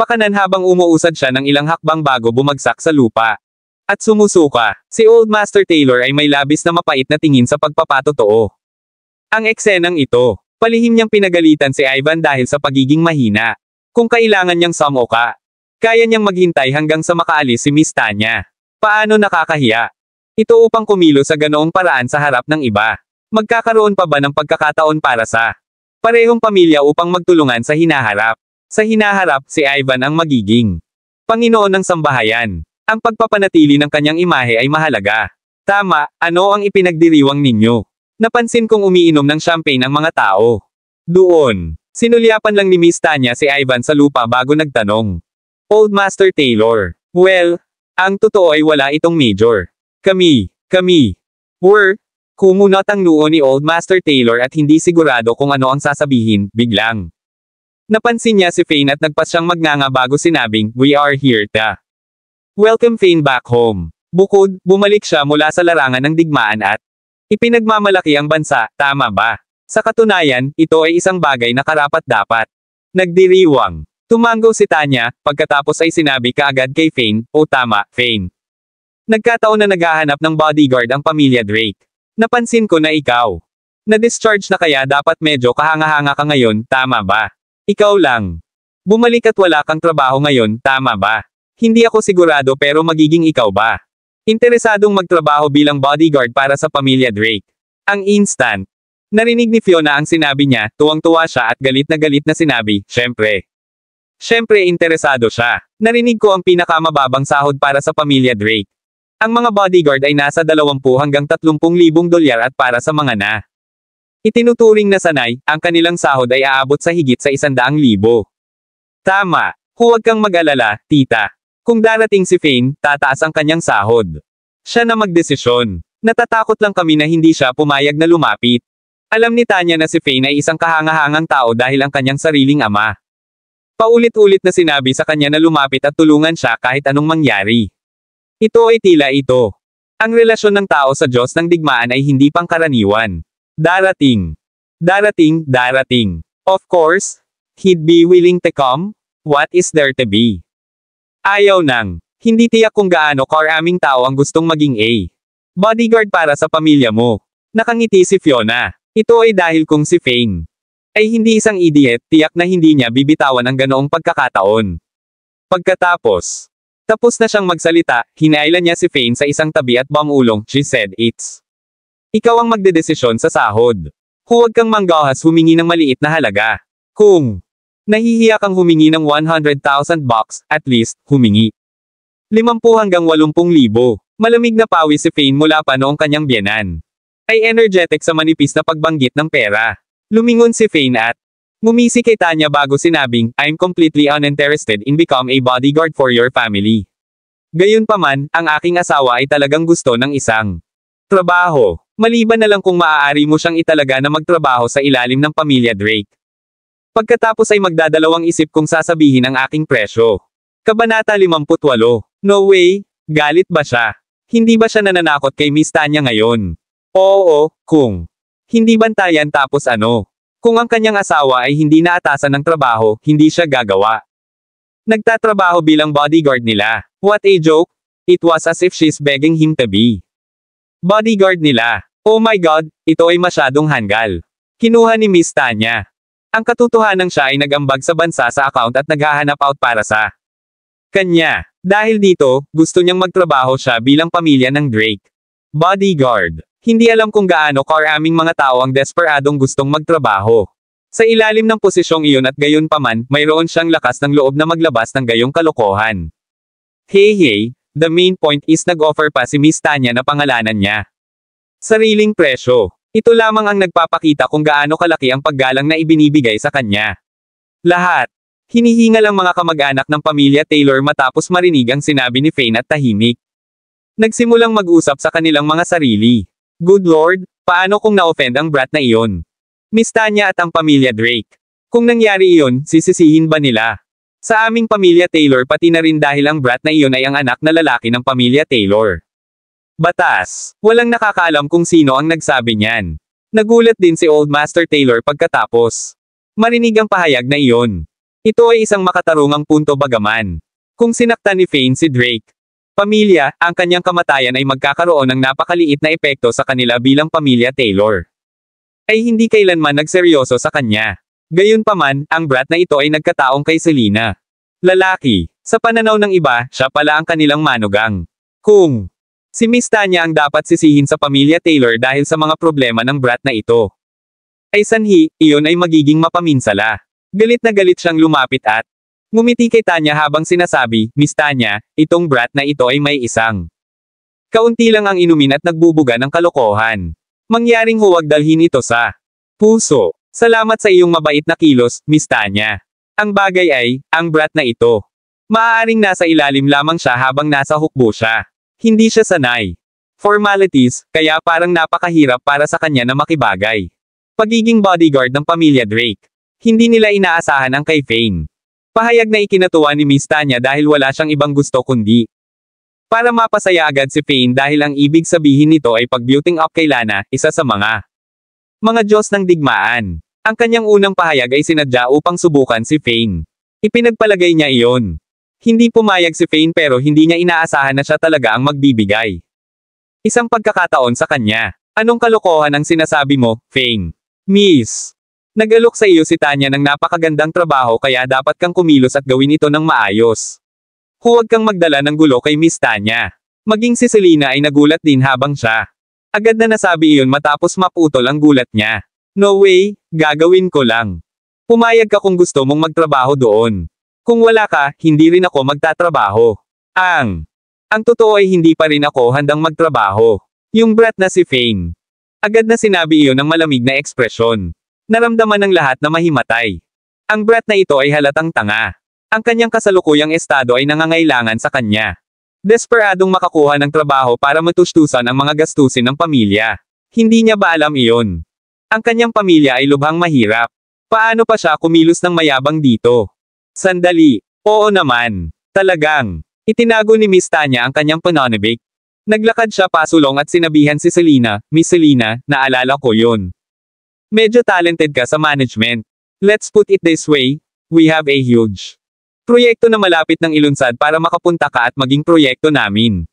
Pakanan habang umuusad siya ng ilang hakbang bago bumagsak sa lupa. At sumusuka, si Old Master Taylor ay may labis na mapait na tingin sa pagpapatotoo. Ang eksenang ito. Palihim niyang pinagalitan si Ivan dahil sa pagiging mahina. Kung kailangan niyang samo ka, kaya niyang maghintay hanggang sa makaalis si Miss Tanya. Paano nakakahiya? Ito upang kumilo sa ganoong paraan sa harap ng iba. Magkakaroon pa ba ng pagkakataon para sa parehong pamilya upang magtulungan sa hinaharap? Sa hinaharap, si Ivan ang magiging Panginoon ng sambahayan. Ang pagpapanatili ng kanyang imahe ay mahalaga. Tama, ano ang ipinagdiriwang ninyo? Napansin kong umiinom ng champagne ang mga tao. Doon, sinulyapan lang ni Miss Tanya si Ivan sa lupa bago nagtanong. Old Master Taylor. Well, ang totoo ay wala itong major. Kami, were Kumunot ang noo ni Old Master Taylor at hindi sigurado kung ano ang sasabihin, biglang. Napansin niya si Fane at nagpas siyang magnganga bago sinabing, "We are here ta. Welcome Fane back home." Bukod, bumalik siya mula sa larangan ng digmaan at ipinagmamalaki ang bansa, tama ba? Sa katunayan, ito ay isang bagay na karapat-dapat. Nagdiriwang. Tumango si Tanya, pagkatapos ay sinabi kaagad kay Fane, "O tama, Fane. Nagkataon na naghahanap ng bodyguard ang pamilya Drake. Napansin ko na ikaw. Na-discharge na kaya dapat medyo kahanga-hanga ka ngayon, tama ba? Ikaw lang. Bumalik at wala kang trabaho ngayon, tama ba? Hindi ako sigurado pero magiging ikaw ba? Interesadong magtrabaho bilang bodyguard para sa pamilya Drake." Ang instant. Narinig ni Fiona ang sinabi niya, tuwang-tuwa siya at galit na sinabi, "Syempre. Syempre interesado siya. Narinig ko ang pinakamababang sahod para sa pamilya Drake. Ang mga bodyguard ay nasa 20 hanggang 30,000 dolyar at para sa mga itinuturing na sanay, ang kanilang sahod ay aabot sa higit sa 100,000. Tama. Huwag kang mag-alala, tita. Kung darating si Fane, tataas ang kanyang sahod. Siya na magdesisyon. Natatakot lang kami na hindi siya pumayag na lumapit." Alam ni Tanya na si Fane ay isang kahanga-hangang tao dahil ang kanyang sariling ama. Paulit-ulit na sinabi sa kanya na lumapit at tulungan siya kahit anong mangyari. Ito ay tila ito. Ang relasyon ng tao sa Diyos ng digmaan ay hindi pangkaraniwan. Darating. Darating. Of course, he'd be willing to come? What is there to be? Ayaw nang. Hindi tiyak kung gaano karaming tao ang gustong maging bodyguard para sa pamilya mo. Nakangiti si Fiona. Ito ay dahil kung si Fane ay hindi isang idiot, tiyak na hindi niya bibitawan ang ganoong pagkakataon. Pagkatapos, tapos na siyang magsalita, hinailan niya si Fane sa isang tabi at bumulong, she said, Ikaw ang magdedesisyon sa sahod. Huwag kang manggahas humingi ng maliit na halaga. Kung nahihiya kang humingi ng $100,000, at least, humingi 50 hanggang 80,000. Malamig na pawis si Fane mula pa noong kanyang biyenan. Ay energetic sa manipis na pagbanggit ng pera. Lumingon si Fane at ngumisi kay Tanya bago sinabing, I'm completely uninterested in become a bodyguard for your family. Gayunpaman, ang aking asawa ay talagang gusto ng isang trabaho. Maliban na lang kung maaari mo siyang italaga na magtrabaho sa ilalim ng pamilya Drake. Pagkatapos ay magdadalawang isip kung sasabihin ang aking presyo. Kabanata 58. No way, galit ba siya? Hindi ba siya nananakot kay Miss Tanya ngayon? Oo, kung hindi bantayan tapos ano? Kung ang kanyang asawa ay hindi naatasan ng trabaho, hindi siya gagawa. Nagtatrabaho bilang bodyguard nila. What a joke! It was as if she's begging him to be bodyguard nila. Oh my God, ito ay masyadong hanggal. Kinuha ni Miss Tanya. Ang katotohanan siya ay nag-ambag sa bansa sa account at naghahanap out para sa kanya. Dahil dito, gusto niyang magtrabaho siya bilang pamilya ng Drake. Bodyguard. Hindi alam kung gaano karaming mga tao ang desperadong gustong magtrabaho sa ilalim ng posisyong iyon at gayon paman, mayroon siyang lakas ng loob na maglabas ng gayong kalokohan. Hey, the main point is nag-offer pa si Miss Tanya na pangalanan niya. Sariling presyo. Ito lamang ang nagpapakita kung gaano kalaki ang paggalang na ibinibigay sa kanya. Lahat. Hinihingal ang mga kamag-anak ng pamilya Taylor matapos marinig ang sinabi ni Fane at tahimik. Nagsimulang mag-usap sa kanilang mga sarili. Good Lord, paano kung na-offend ang brat na iyon? Miss Tanya at ang pamilya Drake. Kung nangyari iyon, sisisihin ba nila? Sa aming pamilya Taylor pati na rin dahil ang brat na iyon ay ang anak na lalaki ng pamilya Taylor. Batas. Walang nakakaalam kung sino ang nagsabi niyan. Nagulat din si Old Master Taylor pagkatapos marinig ang pahayag na iyon. Ito ay isang makatarungang punto bagaman. Kung sinaktan ni Fane si Drake, pamilya, ang kanyang kamatayan ay magkakaroon ng napakaliit na epekto sa kanila bilang pamilya Taylor. Ay hindi kailanman nagseryoso sa kanya. Gayunpaman, ang brat na ito ay nagkataong kay Selena. Lalaki. Sa pananaw ng iba, siya pala ang kanilang manugang. Kung si Miss Tanya ang dapat sisihin sa pamilya Taylor dahil sa mga problema ng brat na ito, ay sanhi, iyon ay magiging mapaminsala. Galit na galit siyang lumapit at ngumiti kay Tanya habang sinasabi, Miss Tanya, itong brat na ito ay may isang kaunti lang ang inumin at nagbubuga ng kalokohan. Mangyaring huwag dalhin ito sa puso. Salamat sa iyong mabait na kilos, Miss Tanya. Ang bagay ay, ang brat na ito. Maaaring nasa ilalim lamang siya habang nasa hukbo siya. Hindi siya sanay. formalities, kaya parang napakahirap para sa kanya na makibagay. Pagiging bodyguard ng pamilya Drake. Hindi nila inaasahan ang kay Fane. Pahayag na ikinatuwa ni Miss Tanya dahil wala siyang ibang gusto kundi para mapasaya agad si Fane dahil ang ibig sabihin nito ay pag-beauting up kay Lana, isa sa mga Diyos ng digmaan. Ang kanyang unang pahayag ay sinadya upang subukan si Fane. Ipinagpalagay niya iyon. Hindi pumayag si Fane pero hindi niya inaasahan na siya talaga ang magbibigay. Isang pagkakataon sa kanya. Anong kalokohan ang sinasabi mo, Fane? Miss. Nag-alok sa iyo si Tanya ng napakagandang trabaho kaya dapat kang kumilos at gawin ito ng maayos. Huwag kang magdala ng gulo kay Miss Tanya. Maging si Selena ay nagulat din habang siya. Agad na nasabi iyon matapos maputol ang gulat niya. No way, gagawin ko lang. Pumayag ka kung gusto mong magtrabaho doon. Kung wala ka, hindi rin ako magtatrabaho. Ang totoo ay hindi pa rin ako handang magtrabaho. Yung brat na si Fane. Agad na sinabi iyon ng malamig na ekspresyon. Naramdaman ng lahat na mahimatay. Ang brat na ito ay halatang tanga. Ang kanyang kasalukuyang estado ay nangangailangan sa kanya. Desperadong makakuha ng trabaho para matustusan ang mga gastusin ng pamilya. Hindi niya ba alam iyon? Ang kanyang pamilya ay lubhang mahirap. Paano pa siya kumilos ng mayabang dito? Sandali. Oo naman. Talagang. Itinago ni Miss Tanya ang kanyang pananabik. Naglakad siya pasulong at sinabihan si Selena, Miss Selena, naalala ko yun. Medyo talented ka sa management. Let's put it this way, we have a huge proyekto na malapit ng ilunsad para makapunta ka at maging proyekto namin.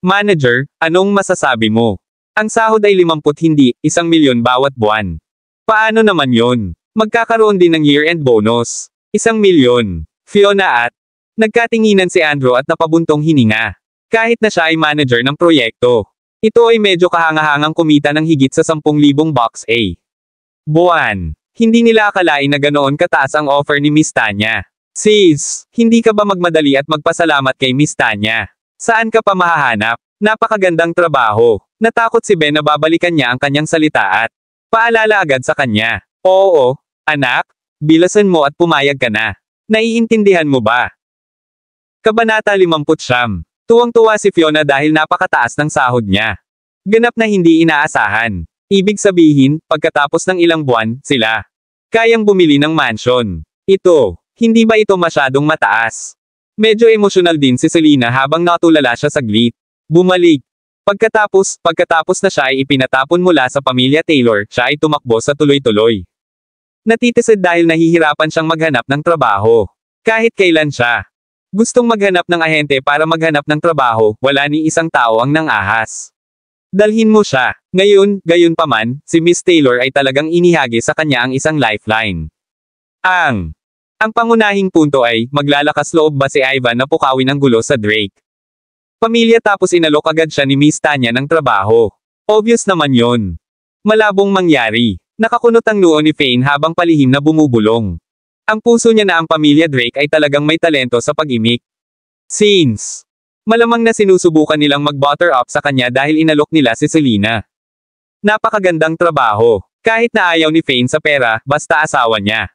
Manager, anong masasabi mo? Ang sahod ay 50 hindi, 1,000,000 bawat buwan. Paano naman yon? Magkakaroon din ng year-end bonus. 1,000,000. Fiona at nagkatinginan si Andrew at napabuntong hininga. Kahit na siya ay manager ng proyekto. Ito ay medyo kahangahangang kumita ng higit sa 10,000 bucks a buwan. Hindi nila akalain na ganoon kataas ang offer ni Miss Tanya. Sis, hindi ka ba magmadali at magpasalamat kay Miss Tanya? Saan ka pa mahahanap? Napakagandang trabaho. Natakot si Ben na babalikan niya ang kanyang salita at paalala agad sa kanya. Oo, anak, bilasan mo at pumayag ka na. Naiintindihan mo ba? Kabanata 59. Tuwang-tuwa si Fiona dahil napakataas ng sahod niya. Ganap na hindi inaasahan. Ibig sabihin, pagkatapos ng ilang buwan, sila kayang bumili ng mansion. Hindi ba ito masyadong mataas? Medyo emosyonal din si Selena habang natulala siya saglit. Bumalik. Pagkatapos na siya ay ipinatapon mula sa pamilya Taylor, siya ay tumakbo sa tuloy-tuloy. Natitisid dahil nahihirapan siyang maghanap ng trabaho. Kahit kailan siya gustong maghanap ng ahente para maghanap ng trabaho, wala ni isang tao ang nang-ahas. Dalhin mo siya. Ngayon, gayunpaman, si Miss Taylor ay talagang inihagi sa kanya ang isang lifeline. Ang pangunahing punto ay, maglalakas loob ba si Ivan na pukawin ang gulo sa Drake? Pamilya tapos inalok agad siya ni Miss Tanya ng trabaho. Obvious naman yon. Malabong mangyari. Nakakunot ang noo ni Fane habang palihim na bumubulong. Ang puso niya na ang pamilya Drake ay talagang may talento sa pag-imik. Since malamang na sinusubukan nilang mag-butter up sa kanya dahil inalok nila si Selena. Napakagandang trabaho. Kahit na ayaw ni Fane sa pera, basta asawa niya.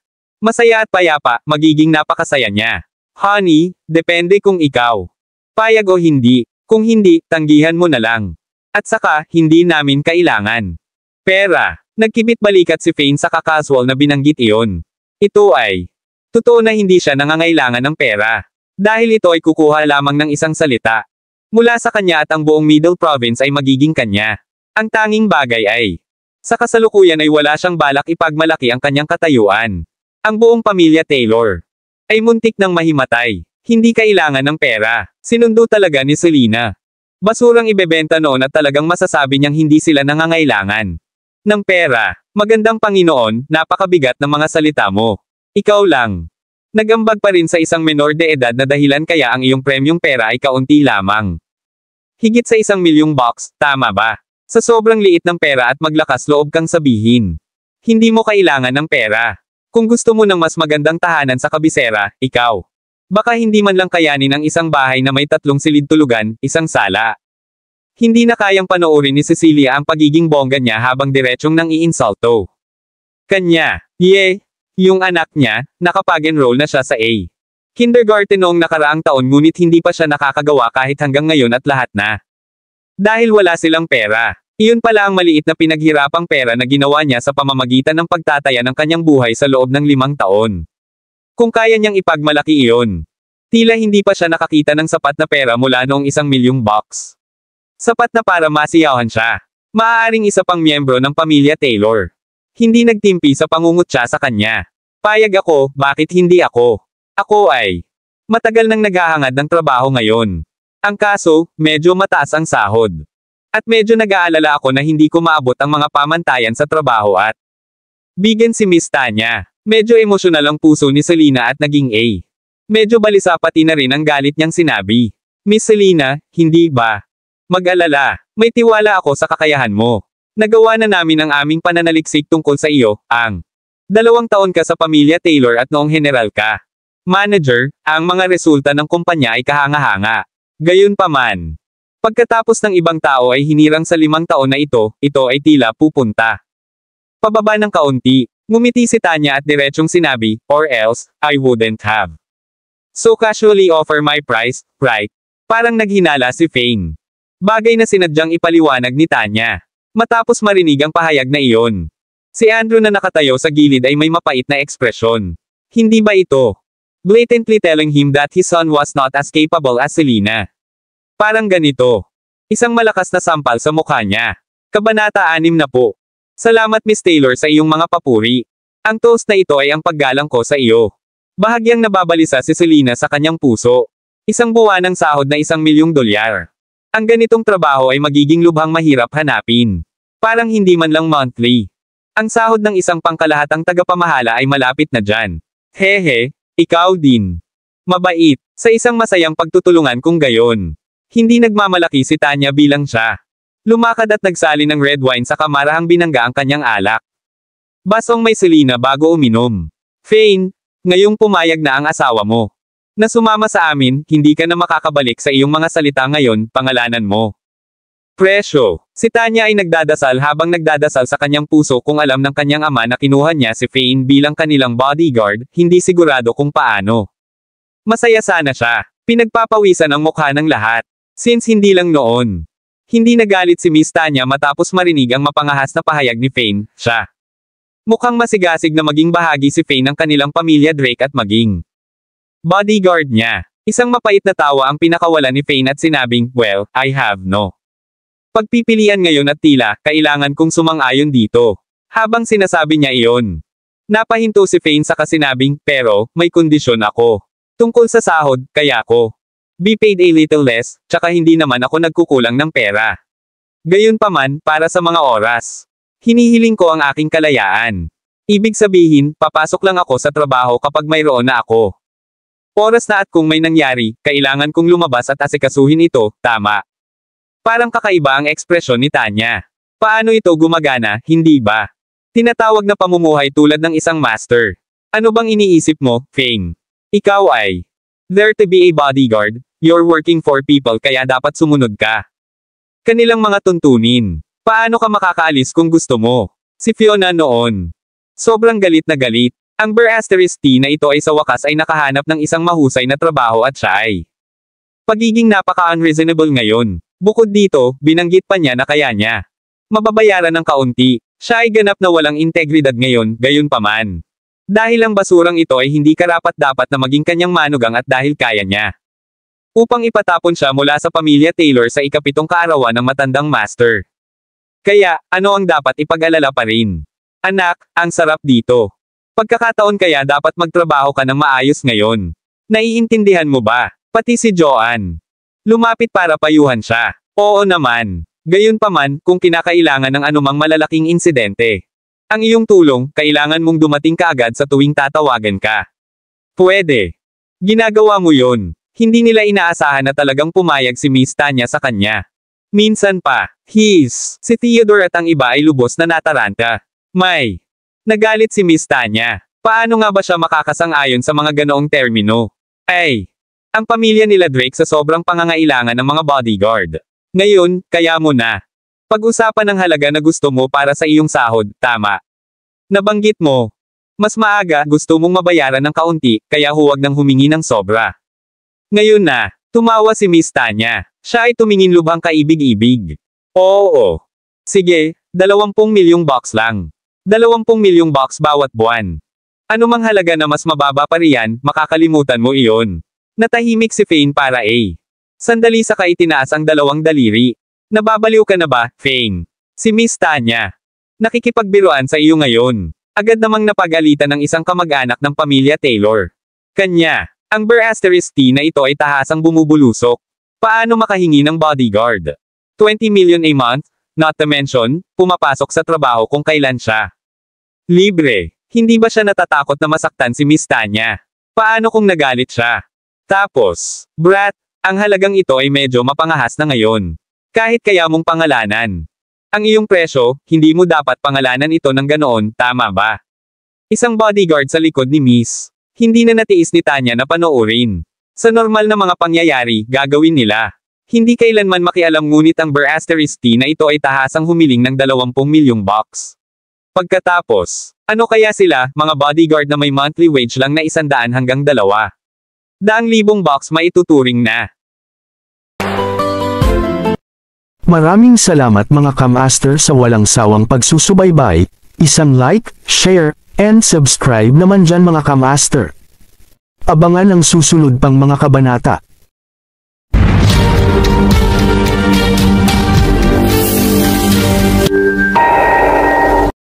Masaya at payapa, magiging napakasaya niya. Honey, depende kung ikaw payag o hindi. Kung hindi, tanggihan mo na lang. At saka, hindi namin kailangan pera. Nagkibit balikat si Fane sa casual na binanggit iyon. Ito ay totoo na hindi siya nangangailangan ng pera. Dahil ito ay kukuha lamang ng isang salita mula sa kanya at ang buong Middle Province ay magiging kanya. Ang tanging bagay ay, sa kasalukuyan ay wala siyang balak ipagmalaki ang kanyang katayuan. Ang buong pamilya Taylor ay muntik ng mahimatay. Hindi kailangan ng pera. Sinundo talaga ni Selena. Basurang ibebenta noon at talagang masasabi niyang hindi sila nangangailangan ng pera. Magandang Panginoon, napakabigat ng mga salita mo. Ikaw lang. Nagambag pa rin sa isang menor de edad na dahilan kaya ang iyong premyong pera ay kaunti lamang. Higit sa 1,000,000 bucks, tama ba? Sa sobrang liit ng pera at maglakas loob kang sabihin. Hindi mo kailangan ng pera. Kung gusto mo ng mas magandang tahanan sa kabisera, ikaw. Baka hindi man lang kayanin ang isang bahay na may 3 silid-tulugan, isang sala. Hindi na kayang panoorin ni Cecilia ang pagiging bongga niya habang diretsyong nang iinsulto kanya. Yung anak niya, nakapag-enroll na siya sa kindergarten noong nakaraang taon ngunit hindi pa siya nakakagawa kahit hanggang ngayon at lahat na Dahil wala silang pera. Iyon pala ang maliit na pinaghirapang pera na ginawa niya sa pamamagitan ng pagtataya ng kanyang buhay sa loob ng 5 taon. Kung kaya niyang ipagmalaki iyon. Tila hindi pa siya nakakita ng sapat na pera mula noong $1,000,000. Sapat na para masiyahan siya. Maaaring isa pang miyembro ng pamilya Taylor. Hindi nagtimpi sa pangungutya sa kanya. Payag ako, bakit hindi ako? Ako ay matagal nang naghahangad ng trabaho ngayon. Ang kaso, medyo mataas ang sahod. At medyo nag-aalala ako na hindi ko maabot ang mga pamantayan sa trabaho at bigyan si Miss Tanya. Medyo emosyonal ang puso ni Selena at naging A. Medyo balisa pati na rin ang galit niyang sinabi. Miss Selena, hindi ba? Mag-alala, may tiwala ako sa kakayahan mo. Nagawa na namin ang aming pananaliksik tungkol sa iyo, ang 2 taon ka sa pamilya Taylor at noong general ka. Manager, ang mga resulta ng kumpanya ay kahanga-hanga. Gayunpaman, pagkatapos ng ibang tao ay hinirang sa 5 taon na ito ay tila pupunta pababa ng kaunti. Ngumiti si Tanya at diretsong sinabi, or else, I wouldn't have. So casually offer my price, right? Parang naghinala si Fane. Bagay na sinadyang ipaliwanag ni Tanya. Matapos marinig ang pahayag na iyon. Si Andrew na nakatayo sa gilid ay may mapait na ekspresyon. Hindi ba ito? Blatantly telling him that his son was not as capable as Selena. Parang ganito. Isang malakas na sampal sa mukha niya. Kabanata 6 na po. Salamat Miss Taylor sa iyong mga papuri. Ang toast na ito ay ang paggalang ko sa iyo. Bahagyang nababalisa si Selena sa kanyang puso. Isang buwanang sahod na $1,000,000. Ang ganitong trabaho ay magiging lubhang mahirap hanapin. Parang hindi man lang monthly. Ang sahod ng isang pangkalahatang tagapamahala ay malapit na dyan. Hehe, ikaw din. Mabait, sa isang masayang pagtutulungan kung gayon. Hindi nagmamalaki si Tanya bilang siya. Lumakad at nagsali ng red wine sa kamarahang binangga ang kanyang alak. Basong may Selena bago uminom. Fane, ngayong pumayag na ang asawa mo. Na sumama sa amin, hindi ka na makakabalik sa iyong mga salita ngayon, pangalanan mo. Presyo. Si Tanya ay nagdadasal habang nagdadasal sa kanyang puso kung alam ng kanyang ama na kinuha niya si Fane bilang kanilang bodyguard, hindi sigurado kung paano. Masaya sana siya. Pinagpapawisan ang mukha ng lahat. Since hindi lang noon. Hindi nagalit si Miss Tanya matapos marinig ang mapangahas na pahayag ni Fane, siya. Mukhang masigasig na maging bahagi si Fane ng kanilang pamilya Drake at maging bodyguard niya. Isang mapait na tawa ang pinakawalan ni Fane at sinabing, well, I have no pagpipilian ngayon at tila, kailangan kong sumang-ayon dito. Habang sinasabi niya iyon. Napahinto si Fane sa kasinabing, pero, may kondisyon ako. Tungkol sa sahod, kaya ko be paid a little less, tsaka hindi naman ako nagkukulang ng pera. Gayunpaman, para sa mga oras. Hinihiling ko ang aking kalayaan. Ibig sabihin, papasok lang ako sa trabaho kapag mayroon na ako. Oras na at kung may nangyari, kailangan kong lumabas at asikasuhin ito, tama. Parang kakaiba ang ekspresyon ni Tanya. Paano ito gumagana, hindi ba? Tinatawag na pamumuhay tulad ng isang master. Ano bang iniisip mo, Fane? Ikaw ay there to be a bodyguard, you're working for people kaya dapat sumunod ka. Kanilang mga tuntunin. Paano ka makakaalis kung gusto mo? Si Fiona noon. Sobrang galit na galit. Ang *T na ito ay sa wakas ay nakahanap ng isang mahusay na trabaho at siya ay pagiging napaka-unreasonable ngayon. Bukod dito, binanggit pa niya na kaya niya mababayaran ng kaunti. Siya ay ganap na walang integridad ngayon, gayunpaman. Dahil ang basurang ito ay hindi karapat-dapat na maging kanyang manugang at dahil kaya niya. Upang ipatapon siya mula sa pamilya Taylor sa ika-7 kaarawan ng matandang master. Kaya, ano ang dapat ipag-alala pa rin? Anak, ang sarap dito. Pagkakataon kaya dapat magtrabaho ka ng maayos ngayon. Naiintindihan mo ba? Pati si Joanne. Lumapit para payuhan siya. Oo naman. Gayunpaman, kung kinakailangan ng anumang malalaking insidente. Ang iyong tulong, kailangan mong dumating kaagad sa tuwing tatawagan ka. Pwede. Ginagawa mo yon. Hindi nila inaasahan na talagang pumayag si Miss Tanya sa kanya. Minsan pa, si Theodore at ang iba ay lubos na nataranta. May nagalit si Miss Tanya. Paano nga ba siya makakasang-ayon sa mga ganoong termino? Ay, ang pamilya nila Drake sa sobrang pangangailangan ng mga bodyguard. Ngayon, kaya mo na. Pag-usapan ng halaga na gusto mo para sa iyong sahod, tama. Nabanggit mo. Mas maaga, gusto mong mabayaran ng kaunti, kaya huwag nang humingi ng sobra. Ngayon na, tumawa si Miss Tanya. Siya ay tumingin lubhang kaibig-ibig. Oo. Sige, 20 milyong box lang. 20 milyong box bawat buwan. Ano mang halaga na mas mababa pa riyan, makakalimutan mo iyon. Natahimik si Fane para Sandali saka itinaas ang dalawang daliri. Nababaliw ka na ba, Fane? Si Miss Tanya. Nakikipagbiruan sa iyo ngayon. Agad namang napagalitan ng isang kamag-anak ng pamilya Taylor. Kanya, ang Ber***T na ito ay tahasang bumubulusok. Paano makahingi ng bodyguard? 20 million a month, not to mention, pumapasok sa trabaho kung kailan siya. Libre. Hindi ba siya natatakot na masaktan si Miss Tanya? Paano kung nagalit siya? Tapos, brat, ang halagang ito ay medyo mapangahas na ngayon. Kahit kaya mong pangalanan. Ang iyong presyo, hindi mo dapat pangalanan ito ng ganoon, tama ba? Isang bodyguard sa likod ni Miss. Hindi na natiis ni Tanya na panoorin. Sa normal na mga pangyayari, gagawin nila. Hindi kailanman makialam ngunit ang Ber***T na ito ay tahasang humiling ng 20 milyong box. Pagkatapos, ano kaya sila, mga bodyguard na may monthly wage lang na 100 hanggang 2? 200,000 box maituturing na.
Maraming salamat mga ka-master sa walang sawang pagsusubaybay, isang like, share, and subscribe naman dyan mga ka-master. Abangan ang susunod pang mga kabanata.